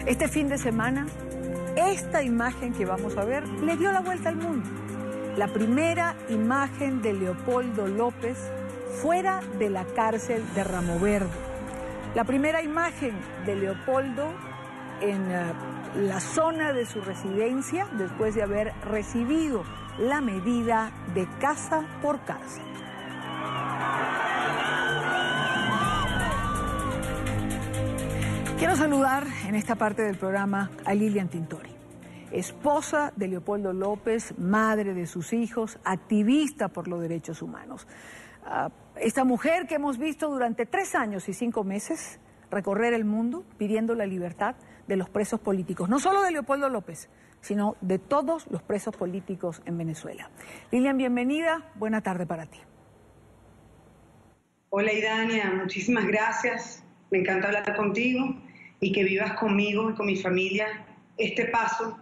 Este fin de semana, esta imagen que vamos a ver le dio la vuelta al mundo. La primera imagen de Leopoldo López fuera de la cárcel de Ramo Verde. La primera imagen de Leopoldo en la zona de su residencia después de haber recibido la medida de casa por cárcel. Quiero saludar en esta parte del programa a Lilian Tintori, esposa de Leopoldo López, madre de sus hijos, activista por los derechos humanos. Esta mujer que hemos visto durante 3 años y 5 meses recorrer el mundo pidiendo la libertad de los presos políticos, no solo de Leopoldo López, sino de todos los presos políticos en Venezuela. Lilian, bienvenida, buena tarde para ti. Hola Idania, muchísimas gracias, me encanta hablar contigo y que vivas conmigo y con mi familia este paso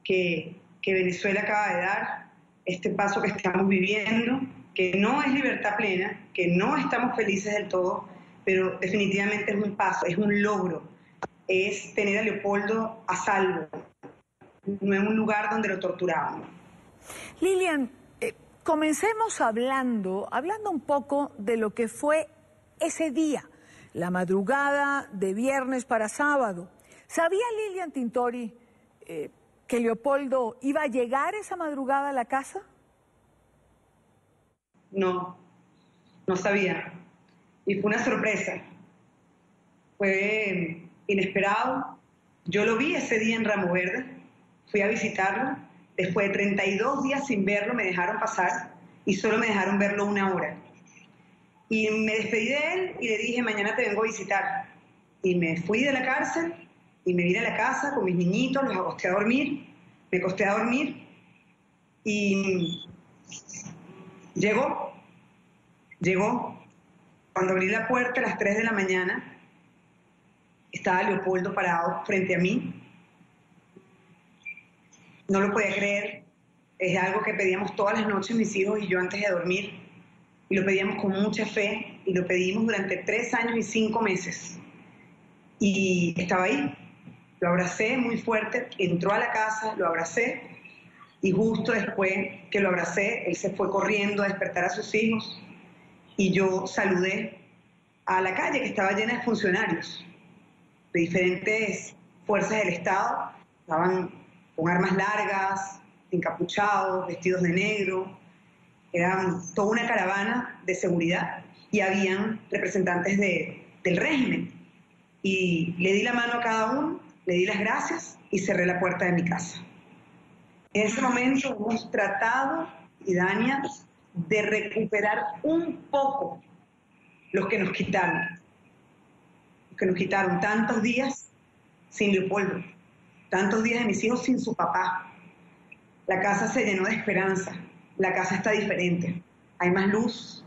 que Venezuela acaba de dar, este paso que estamos viviendo, que no es libertad plena, que no estamos felices del todo, pero definitivamente es un paso, es un logro, es tener a Leopoldo a salvo, no en un lugar donde lo torturaban. Lilian, comencemos hablando un poco de lo que fue ese día, la madrugada de viernes para sábado. ¿Sabía Lilian Tintori que Leopoldo iba a llegar esa madrugada a la casa? No, no sabía. Y fue una sorpresa. Fue inesperado. Yo lo vi ese día en Ramo Verde. Fui a visitarlo. Después de 32 días sin verlo, me dejaron pasar y solo me dejaron verlo 1 hora. Y me despedí de él y le dije, mañana te vengo a visitar. Y me fui de la cárcel y me vine a la casa con mis niñitos, los acosté a dormir. Me acosté a dormir y llegó. Cuando abrí la puerta a las 3 de la mañana, estaba Leopoldo parado frente a mí. No lo podía creer. Es algo que pedíamos todas las noches mis hijos y yo antes de dormir. Y lo pedíamos con mucha fe y lo pedimos durante 3 años y 5 meses. Y estaba ahí. Lo abracé muy fuerte, entró a la casa, lo abracé y justo después que lo abracé, él se fue corriendo a despertar a sus hijos y yo saludé a la calle que estaba llena de funcionarios de diferentes fuerzas del Estado, estaban con armas largas, encapuchados, vestidos de negro, eran toda una caravana de seguridad y habían representantes del régimen. Y le di la mano a cada uno, le di las gracias y cerré la puerta de mi casa. En ese momento hemos tratado, Idania, de recuperar un poco los que nos quitaron. Los que nos quitaron tantos días sin Leopoldo, tantos días de mis hijos sin su papá. La casa se llenó de esperanza. La casa está diferente. Hay más luz,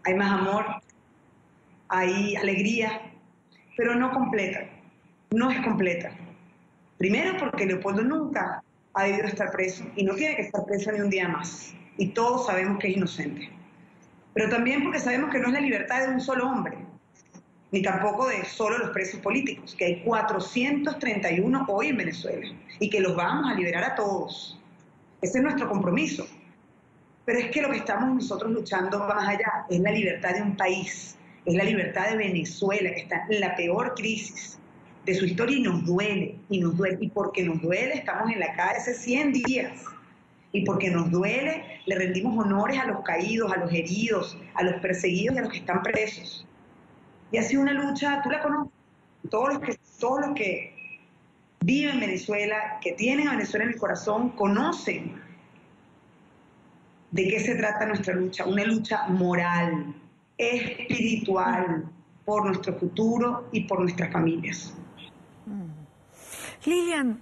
hay más amor, hay alegría, pero no completa. No es completa. Primero porque Leopoldo nunca ha debido estar preso y no tiene que estar preso ni un día más. Y todos sabemos que es inocente. Pero también porque sabemos que no es la libertad de un solo hombre, ni tampoco de solo los presos políticos, que hay 431 hoy en Venezuela y que los vamos a liberar a todos. Ese es nuestro compromiso. Pero es que lo que estamos nosotros luchando va más allá, es la libertad de un país, es la libertad de Venezuela, que está en la peor crisis de su historia y nos duele, y porque nos duele estamos en la calle hace 100 días, y porque nos duele le rendimos honores a los caídos, a los heridos, a los perseguidos y a los que están presos. Y ha sido una lucha, tú la conoces, todos los que viven en Venezuela, que tienen a Venezuela en el corazón, conocen de qué se trata nuestra lucha, una lucha moral, espiritual, por nuestro futuro y por nuestras familias. Lilian,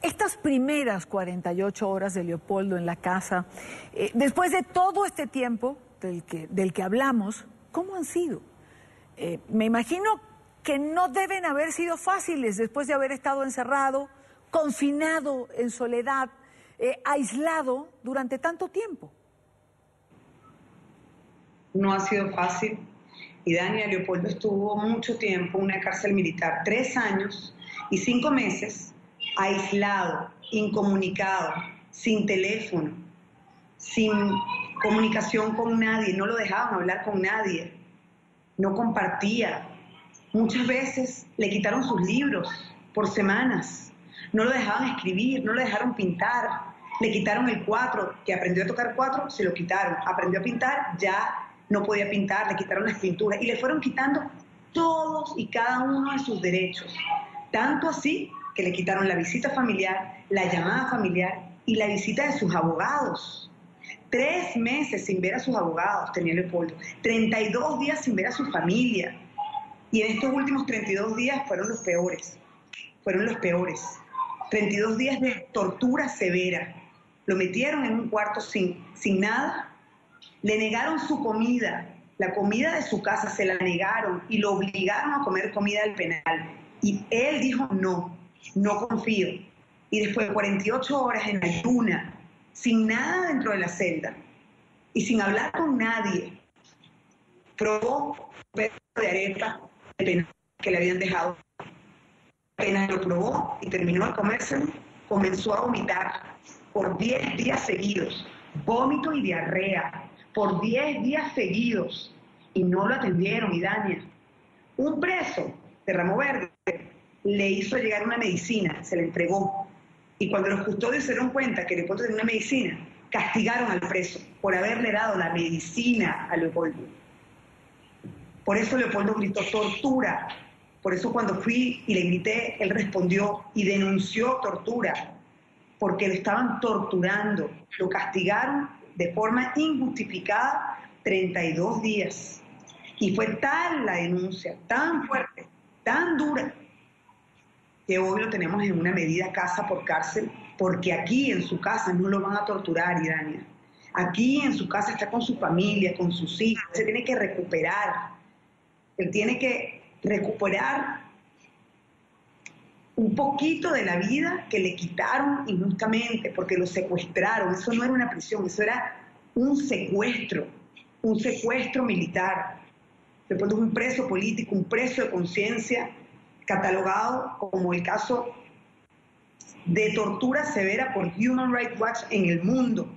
estas primeras 48 horas de Leopoldo en la casa, después de todo este tiempo del que hablamos, ¿cómo han sido? Me imagino que no deben haber sido fáciles después de haber estado encerrado, confinado en soledad, aislado durante tanto tiempo. No ha sido fácil. Y Dania, Leopoldo estuvo mucho tiempo en una cárcel militar, 3 años, Y 5 meses aislado, incomunicado, sin teléfono, sin comunicación con nadie, no lo dejaban hablar con nadie, no compartía. Muchas veces le quitaron sus libros por semanas, no lo dejaban escribir, no lo dejaron pintar, le quitaron el 4, que aprendió a tocar 4, se lo quitaron, aprendió a pintar, ya no podía pintar, le quitaron las pinturas y le fueron quitando todos y cada uno de sus derechos, tanto así que le quitaron la visita familiar, la llamada familiar y la visita de sus abogados. 3 meses sin ver a sus abogados tenía Leopoldo, 32 días sin ver a su familia. Y en estos últimos 32 días fueron los peores. 32 días de tortura severa. Lo metieron en un cuarto sin nada, le negaron su comida, la comida de su casa se la negaron y lo obligaron a comer comida del penal. Y él dijo no confío. Y después de 48 horas en ayuna, sin nada dentro de la celda y sin hablar con nadie, probó un pedazo de arepa de penal que le habían dejado. Apenas lo probó y terminó de comérselo, comenzó a vomitar por 10 días seguidos, vómito y diarrea, por 10 días seguidos, y no lo atendieron, Idania. Un preso de Ramo Verde le hizo llegar una medicina, se la entregó, y cuando los custodios se dieron cuenta que Leopoldo tenía una medicina, castigaron al preso por haberle dado la medicina a Leopoldo. Por eso Leopoldo gritó tortura. Por eso cuando fui y le grité, él respondió y denunció tortura, porque lo estaban torturando, lo castigaron de forma injustificada 32 días. Y fue tal la denuncia, tan fuerte, tan dura, que hoy lo tenemos en una medida casa por cárcel, porque aquí en su casa no lo van a torturar, Idania. Aquí en su casa está con su familia, con sus hijos, se tiene que recuperar. Él tiene que recuperar un poquito de la vida que le quitaron injustamente, porque lo secuestraron. Eso no era una prisión, eso era un secuestro militar. Leopoldo es un preso político, un preso de conciencia, catalogado como el caso de tortura severa por Human Rights Watch en el mundo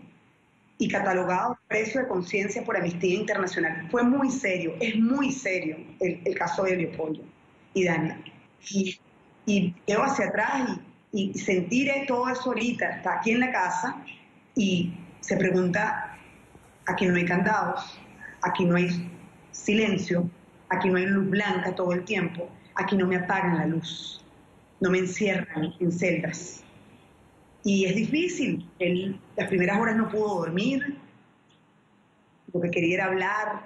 y catalogado preso de conciencia por Amnistía Internacional. Fue muy serio, es muy serio el caso de Leopoldo y Dania. Y veo hacia atrás y sentir todo eso ahorita, está aquí en la casa y se pregunta, aquí no hay candados, aquí no hay silencio, aquí no hay luz blanca todo el tiempo, aquí no me apagan la luz, no me encierran en celdas. Y es difícil, él las primeras horas no pudo dormir, lo que quería era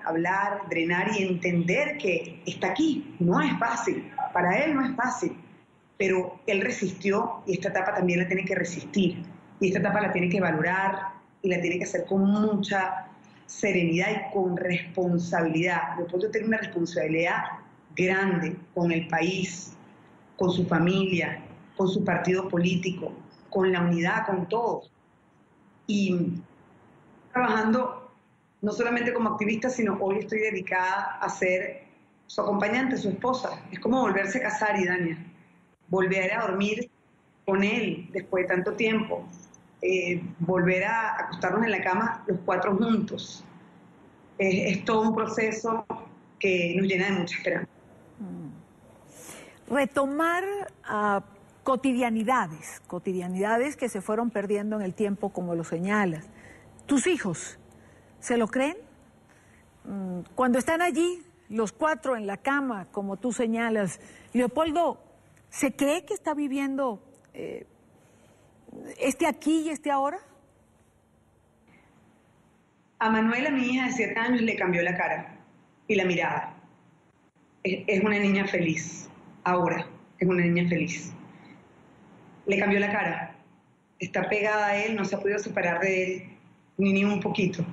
hablar, drenar y entender que está aquí, no es fácil, para él no es fácil, pero él resistió y esta etapa también la tiene que resistir, y esta etapa la tiene que valorar y la tiene que hacer con mucha serenidad y con responsabilidad. Leopoldo tiene una responsabilidad grande con el país, con su familia, con su partido político, con la unidad, con todos. Y trabajando no solamente como activista, sino hoy estoy dedicada a ser su acompañante, su esposa. Es como volverse a casar, Idania. Volver a dormir con él después de tanto tiempo. Volver a acostarnos en la cama los 4 juntos. Es todo un proceso que nos llena de mucha esperanza. Retomar cotidianidades que se fueron perdiendo en el tiempo, como lo señalas. ¿Tus hijos se lo creen? Cuando están allí, los 4 en la cama, como tú señalas, Leopoldo, ¿se cree que está viviendo este aquí y este ahora? A Manuela, mi hija de 7 años, le cambió la cara y la mirada. Es una niña feliz, ahora es una niña feliz. Le cambió la cara, está pegada a él, no se ha podido separar de él ni un poquito.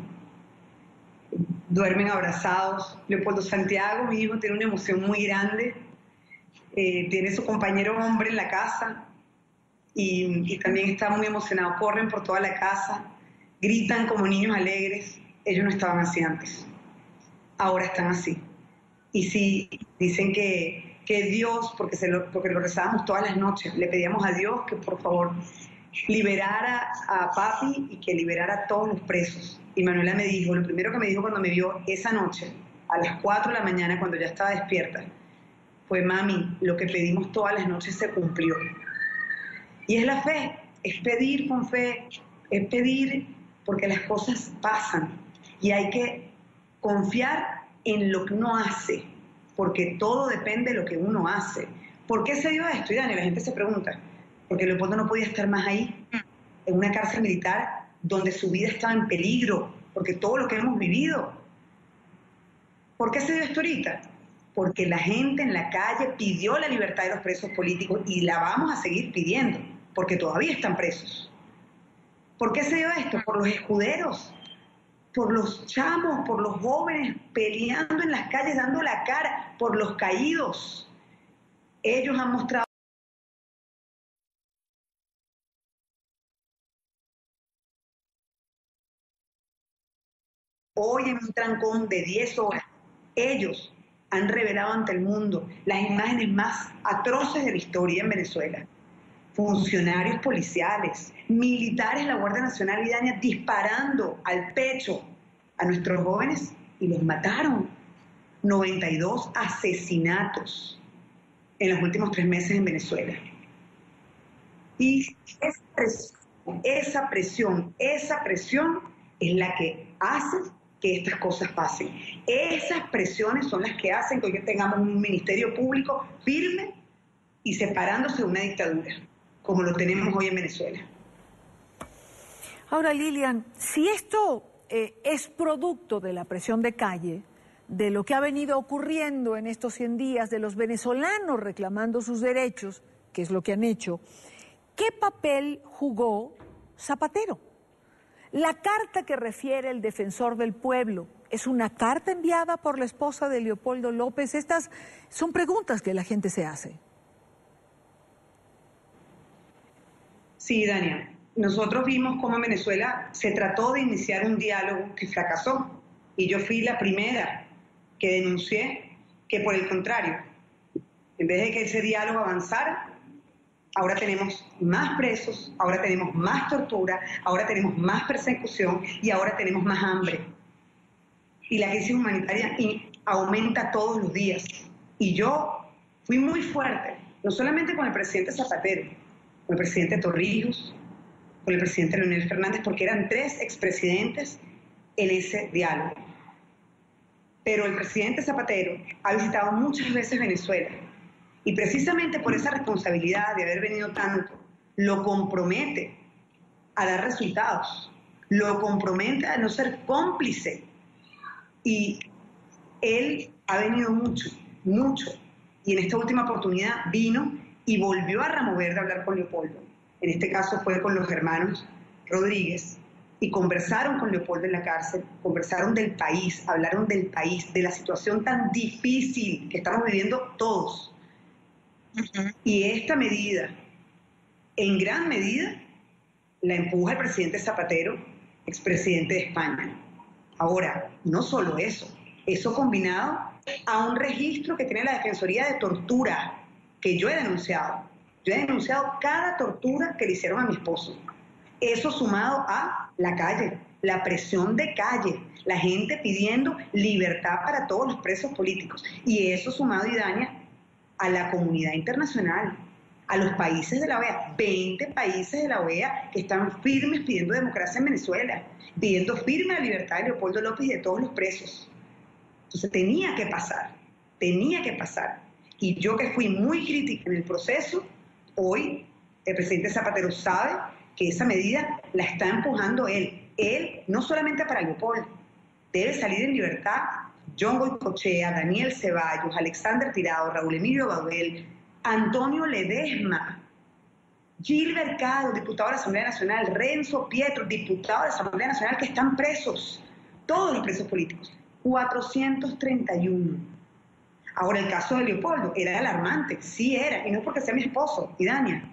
Duermen abrazados. Leopoldo Santiago, mi hijo, tiene una emoción muy grande. Tiene su compañero hombre en la casa y también está muy emocionado. Corren por toda la casa, gritan como niños alegres. Ellos no estaban así antes, ahora están así. Y sí, dicen que que Dios, porque lo rezábamos todas las noches, le pedíamos a Dios que por favor liberara a papi y que liberara a todos los presos. Y Manuela me dijo, lo primero que me dijo cuando me vio esa noche, a las 4 de la mañana, cuando ya estaba despierta, fue: mami, lo que pedimos todas las noches se cumplió. Y es la fe, es pedir con fe, es pedir porque las cosas pasan y hay que confiar en lo que uno hace, porque todo depende de lo que uno hace. ¿Por qué se dio esto? Y Dani, la gente se pregunta, porque Leopoldo no podía estar más ahí, en una cárcel militar donde su vida estaba en peligro, porque todo lo que hemos vivido. ¿Por qué se dio esto ahorita? Porque la gente en la calle pidió la libertad de los presos políticos y la vamos a seguir pidiendo, porque todavía están presos. ¿Por qué se dio esto? Por los escuderos, por los chamos, por los jóvenes peleando en las calles, dando la cara, por los caídos. Ellos han mostrado hoy en un trancón de 10 horas. Ellos han revelado ante el mundo las imágenes más atroces de la historia en Venezuela. Funcionarios policiales, militares de la Guardia Nacional y Dania disparando al pecho a nuestros jóvenes y los mataron. 92 asesinatos en los últimos 3 meses en Venezuela. Y esa presión es la que hace que estas cosas pasen. Esas presiones son las que hacen que hoy tengamos un ministerio público firme y separándose de una dictadura, como lo tenemos hoy en Venezuela. Ahora, Lilian, si esto es producto de la presión de calle, de lo que ha venido ocurriendo en estos 100 días, de los venezolanos reclamando sus derechos, que es lo que han hecho, ¿qué papel jugó Zapatero? La carta que refiere el defensor del pueblo, ¿es una carta enviada por la esposa de Leopoldo López? Estas son preguntas que la gente se hace. Sí, Dania. Nosotros vimos cómo en Venezuela se trató de iniciar un diálogo que fracasó. Y yo fui la primera que denuncié que, por el contrario, en vez de que ese diálogo avanzara, ahora tenemos más presos, ahora tenemos más tortura, ahora tenemos más persecución y ahora tenemos más hambre. Y la crisis humanitaria aumenta todos los días. Y yo fui muy fuerte, no solamente con el presidente Zapatero, con el presidente Torrijos, con el presidente Leonel Fernández, porque eran 3 expresidentes en ese diálogo. Pero el presidente Zapatero ha visitado muchas veces Venezuela y precisamente por esa responsabilidad de haber venido tanto, lo compromete a dar resultados, lo compromete a no ser cómplice. Y él ha venido mucho, y en esta última oportunidad vino y volvió a Ramo Verde a hablar con Leopoldo. En este caso fue con los hermanos Rodríguez, y conversaron con Leopoldo en la cárcel, conversaron del país, hablaron del país, de la situación tan difícil que estamos viviendo todos. Y esta medida, en gran medida, la empuja el presidente Zapatero, expresidente de España. Ahora, no solo eso combinado a un registro que tiene la Defensoría de Tortura, que yo he denunciado. Yo he denunciado cada tortura que le hicieron a mi esposo. Eso sumado a la calle, la presión de calle, la gente pidiendo libertad para todos los presos políticos. Y eso sumado, Idania, a la comunidad internacional, a los países de la OEA, 20 países de la OEA que están firmes pidiendo democracia en Venezuela, pidiendo firme la libertad de Leopoldo López y de todos los presos. Entonces tenía que pasar. Y yo, que fui muy crítica en el proceso, hoy el presidente Zapatero sabe que esa medida la está empujando él. Él, no solamente para Leopoldo, debe salir en libertad John Goycochea, Daniel Ceballos, Alexander Tirado, Raúl Emilio Baudel, Antonio Ledesma, Gilbert Cado, diputado de la Asamblea Nacional, Renzo Pietro, diputado de la Asamblea Nacional, que están presos, todos los presos políticos, 431. Ahora, el caso de Leopoldo era alarmante, sí era, y no es porque sea mi esposo, Idania.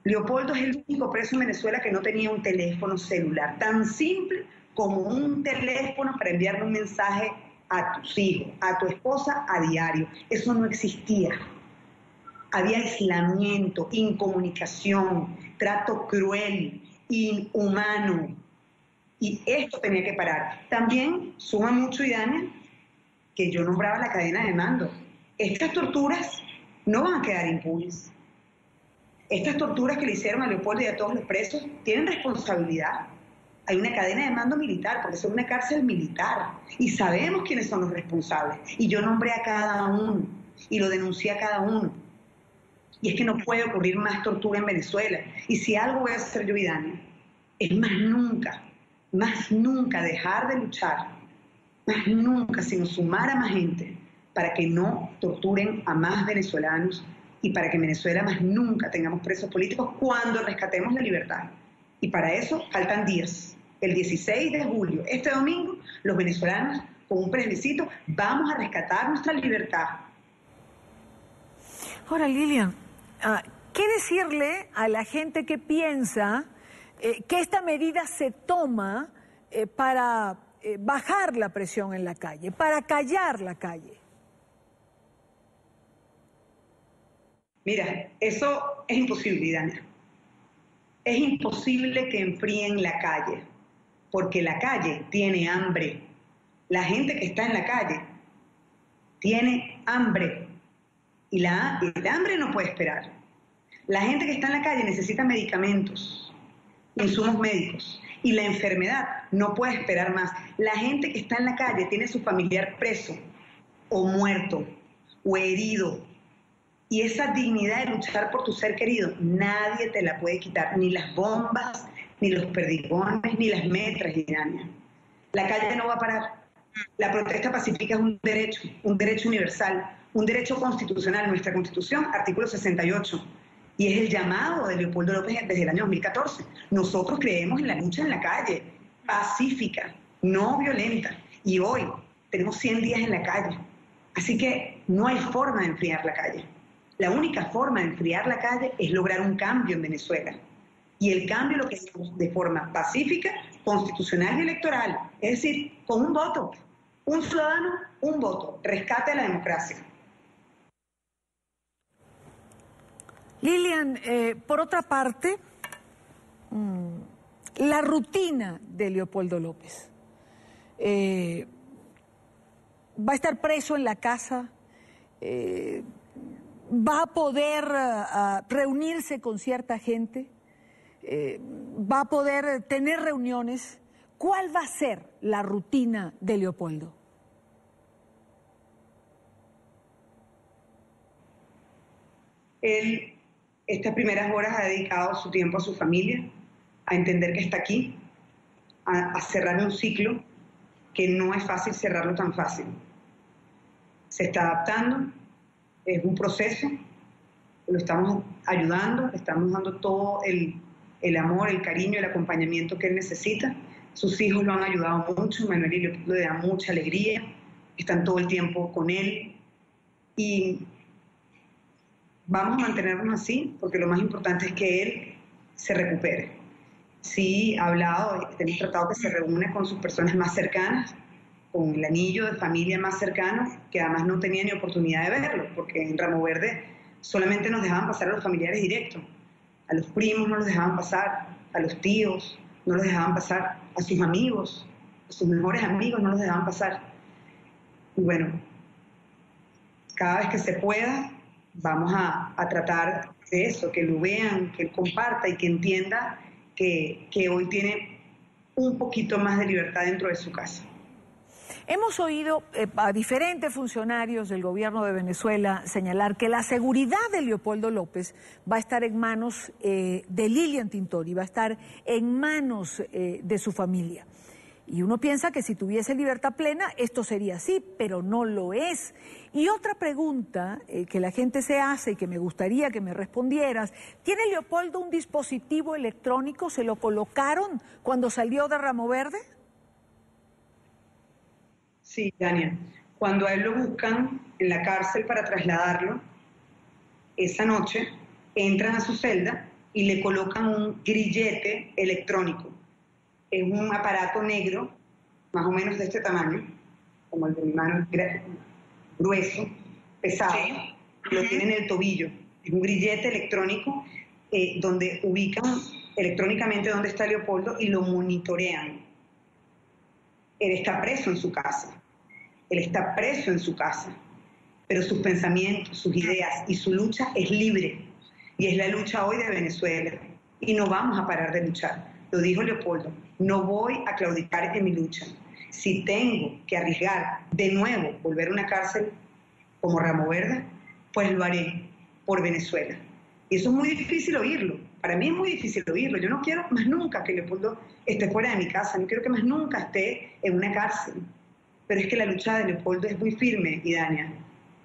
Leopoldo es el único preso en Venezuela que no tenía un teléfono celular, tan simple como un teléfono para enviarle un mensaje a tus hijos, a tu esposa a diario. Eso no existía. Había aislamiento, incomunicación, trato cruel, inhumano. Y esto tenía que parar. También suma mucho, Idania, que yo nombraba la cadena de mando. Estas torturas no van a quedar impunes. Estas torturas que le hicieron a Leopoldo y a todos los presos tienen responsabilidad. Hay una cadena de mando militar, porque es una cárcel militar, y sabemos quiénes son los responsables. Y yo nombré a cada uno, y lo denuncié a cada uno. Y es que no puede ocurrir más tortura en Venezuela. Y si algo voy a hacer yo, Vidania, es más nunca dejar de luchar, más nunca, sino sumar a más gente para que no torturen a más venezolanos y para que en Venezuela más nunca tengamos presos políticos cuando rescatemos la libertad. Y para eso faltan días. El 16 de julio, este domingo, los venezolanos, con un plebiscito, vamos a rescatar nuestra libertad. Ahora, Lilian, ¿qué decirle a la gente que piensa que esta medida se toma para bajar la presión en la calle, para callar la calle? Mira, eso es imposible, Idania. Es imposible que enfríen la calle, porque la calle tiene hambre. La gente que está en la calle tiene hambre y el hambre no puede esperar. La gente que está en la calle necesita medicamentos, insumos médicos, y la enfermedad no puede esperar más. La gente que está en la calle tiene a su familiar preso o muerto o herido. Y esa dignidad de luchar por tu ser querido, nadie te la puede quitar, ni las bombas, ni los perdigones, ni las metras, Idania. La calle no va a parar. La protesta pacífica es un derecho universal, un derecho constitucional. Nuestra Constitución, artículo 68, y es el llamado de Leopoldo López desde el año 2014. Nosotros creemos en la lucha en la calle, pacífica, no violenta, y hoy tenemos 100 días en la calle. Así que no hay forma de enfriar la calle. La única forma de enfriar la calle es lograr un cambio en Venezuela. Y el cambio lo que hacemos de forma pacífica, constitucional y electoral. Es decir, con un voto. Un ciudadano, un voto. Rescate a la democracia. Lilian, por otra parte, la rutina de Leopoldo López. Va a estar preso en la casa, va a poder reunirse con cierta gente, va a poder tener reuniones. ¿Cuál va a ser la rutina de Leopoldo? Él, estas primeras horas, ha dedicado su tiempo a su familia, a entender que está aquí, a cerrar un ciclo que no es fácil cerrarlo tan fácil. Se está adaptando, es un proceso, lo estamos ayudando, le estamos dando todo el amor, el cariño, el acompañamiento que él necesita. Sus hijos lo han ayudado mucho, Manuel y Leopoldo le dan mucha alegría, están todo el tiempo con él y vamos a mantenernos así porque lo más importante es que él se recupere. Sí, ha hablado, hemos tratado que se reúne con sus personas más cercanas, con el anillo de familia más cercano, que además no tenía ni oportunidad de verlo, porque en Ramo Verde solamente nos dejaban pasar a los familiares directos. A los primos no los dejaban pasar, a los tíos no los dejaban pasar, a sus amigos, a sus mejores amigos no los dejaban pasar. Y bueno, cada vez que se pueda, vamos a tratar de eso, que lo vean, que él comparta y que entienda que hoy tiene un poquito más de libertad dentro de su casa. Hemos oído a diferentes funcionarios del gobierno de Venezuela señalar que la seguridad de Leopoldo López va a estar en manos de Lilian Tintori, va a estar en manos de su familia. Y uno piensa que si tuviese libertad plena esto sería así, pero no lo es. Y otra pregunta que la gente se hace y que me gustaría que me respondieras, ¿tiene Leopoldo un dispositivo electrónico? ¿Se lo colocaron cuando salió de Ramo Verde? Sí, Dania. Cuando a él lo buscan en la cárcel para trasladarlo, esa noche entran a su celda y le colocan un grillete electrónico. Es un aparato negro, más o menos de este tamaño, como el de mi mano, grueso, pesado, sí. Lo tiene en el tobillo. Es un grillete electrónico donde ubican electrónicamente dónde está Leopoldo y lo monitorean. Él está preso en su casa. Él está preso en su casa. Pero sus pensamientos, sus ideas y su lucha es libre. Y es la lucha hoy de Venezuela. Y no vamos a parar de luchar. Lo dijo Leopoldo. No voy a claudicar en mi lucha. Si tengo que arriesgar de nuevo volver a una cárcel como Ramo Verde, pues lo haré por Venezuela. Y eso es muy difícil oírlo. Para mí es muy difícil oírlo. Yo no quiero más nunca que Leopoldo esté fuera de mi casa. No quiero que más nunca esté en una cárcel. Pero es que la lucha de Leopoldo es muy firme, Idania.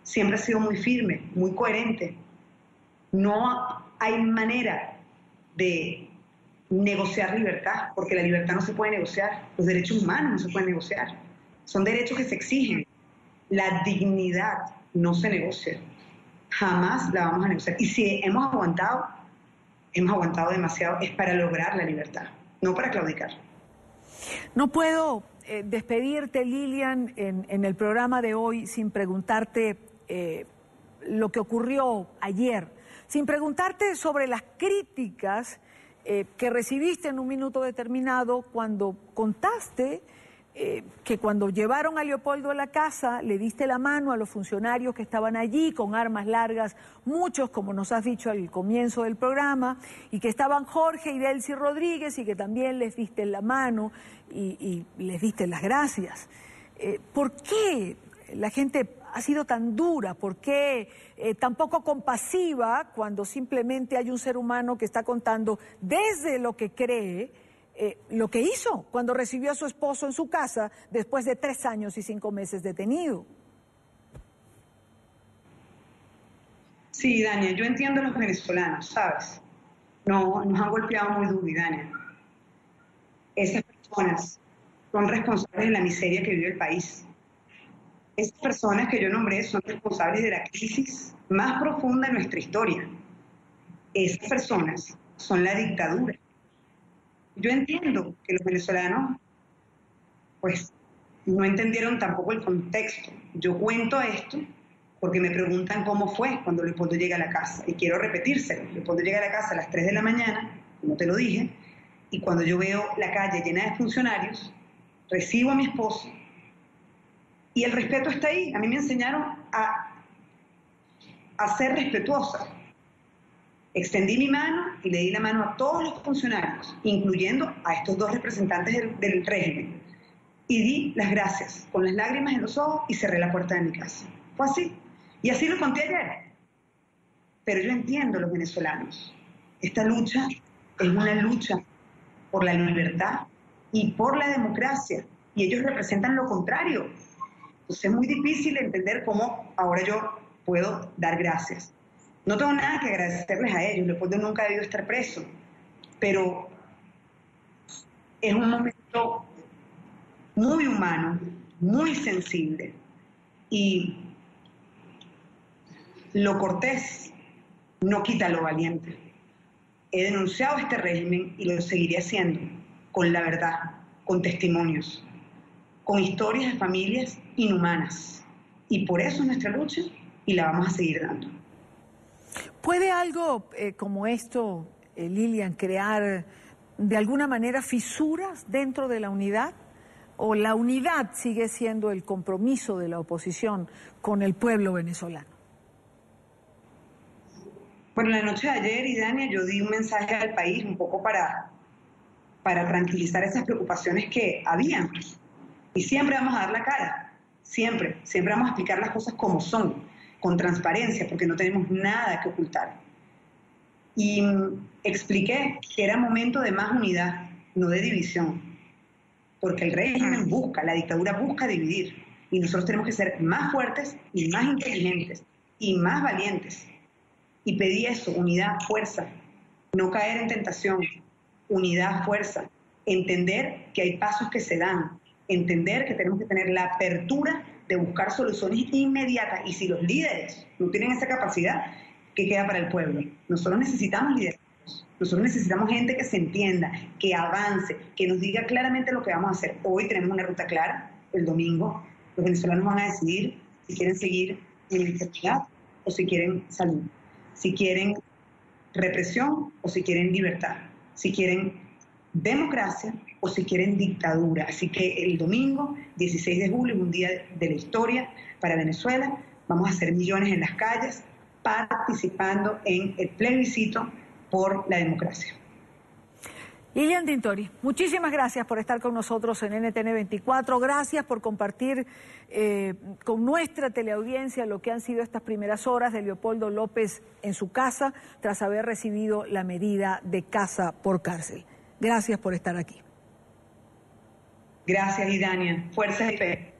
Siempre ha sido muy firme, muy coherente. No hay manera de negociar libertad, porque la libertad no se puede negociar. Los derechos humanos no se pueden negociar. Son derechos que se exigen. La dignidad no se negocia. Jamás la vamos a negociar. Y si hemos aguantado demasiado, es para lograr la libertad, no para claudicar. No puedo despedirte, Lilian, en el programa de hoy sin preguntarte lo que ocurrió ayer, sin preguntarte sobre las críticas que recibiste en un minuto determinado cuando contaste que cuando llevaron a Leopoldo a la casa le diste la mano a los funcionarios que estaban allí con armas largas, muchos, como nos has dicho al comienzo del programa, y que estaban Jorge y Delcy Rodríguez y que también les diste la mano y les diste las gracias. ¿Por qué la gente ha sido tan dura? ¿Por qué tan poco compasiva cuando simplemente hay un ser humano que está contando desde lo que cree lo que hizo cuando recibió a su esposo en su casa después de 3 años y 5 meses detenido? Sí, Dania, yo entiendo a los venezolanos, ¿sabes? No, nos han golpeado muy duro, Dania. Esas personas son responsables de la miseria que vive el país. Esas personas que yo nombré son responsables de la crisis más profunda de nuestra historia. Esas personas son la dictadura. Yo entiendo que los venezolanos, pues, no entendieron tampoco el contexto. Yo cuento esto porque me preguntan cómo fue cuando Leopoldo llega a la casa. Y quiero repetírselo. Leopoldo llega a la casa a las 3 de la mañana, como te lo dije, y cuando yo veo la calle llena de funcionarios, recibo a mi esposo, y el respeto está ahí. A mí me enseñaron a ser respetuosa. Extendí mi mano y le di la mano a todos los funcionarios, incluyendo a estos 2 representantes del régimen. Y di las gracias, con las lágrimas en los ojos, y cerré la puerta de mi casa. Fue así. Y así lo conté ayer. Pero yo entiendo a los venezolanos. Esta lucha es una lucha por la libertad y por la democracia. Y ellos representan lo contrario. Entonces es muy difícil entender cómo ahora yo puedo dar gracias. No tengo nada que agradecerles a ellos. Leopoldo nunca ha debido estar preso. Pero es un momento muy humano, muy sensible. Y lo cortés no quita lo valiente. He denunciado este régimen y lo seguiré haciendo con la verdad, con testimonios, con historias de familias inhumanas. Y por eso es nuestra lucha y la vamos a seguir dando. ¿Puede algo como esto, Lilian, crear de alguna manera fisuras dentro de la unidad? ¿O la unidad sigue siendo el compromiso de la oposición con el pueblo venezolano? Bueno, la noche de ayer, Idania, yo di un mensaje al país un poco para tranquilizar esas preocupaciones que habían. Y siempre vamos a dar la cara, siempre vamos a explicar las cosas como son, con transparencia, porque no tenemos nada que ocultar. Y expliqué que era momento de más unidad, no de división, porque el régimen busca, la dictadura busca dividir, y nosotros tenemos que ser más fuertes y más inteligentes y más valientes. Y pedí eso, unidad, fuerza, no caer en tentación, unidad, fuerza, entender que hay pasos que se dan, entender que tenemos que tener la apertura de buscar soluciones inmediatas, y si los líderes no tienen esa capacidad, ¿qué queda para el pueblo? Nosotros necesitamos liderazgos, nosotros necesitamos gente que se entienda, que avance, que nos diga claramente lo que vamos a hacer. Hoy tenemos una ruta clara, el domingo Los venezolanos van a decidir si quieren seguir en libertad o si quieren salud, si quieren represión o si quieren libertad, si quieren democracia o si quieren dictadura. Así que el domingo 16 de julio es un día de la historia para Venezuela. Vamos a hacer millones en las calles participando en el plebiscito por la democracia. Lilian Tintori, muchísimas gracias por estar con nosotros en NTN 24. Gracias por compartir con nuestra teleaudiencia lo que han sido estas primeras horas de Leopoldo López en su casa tras haber recibido la medida de casa por cárcel. Gracias por estar aquí. Gracias, Idania. Fuerza y fe.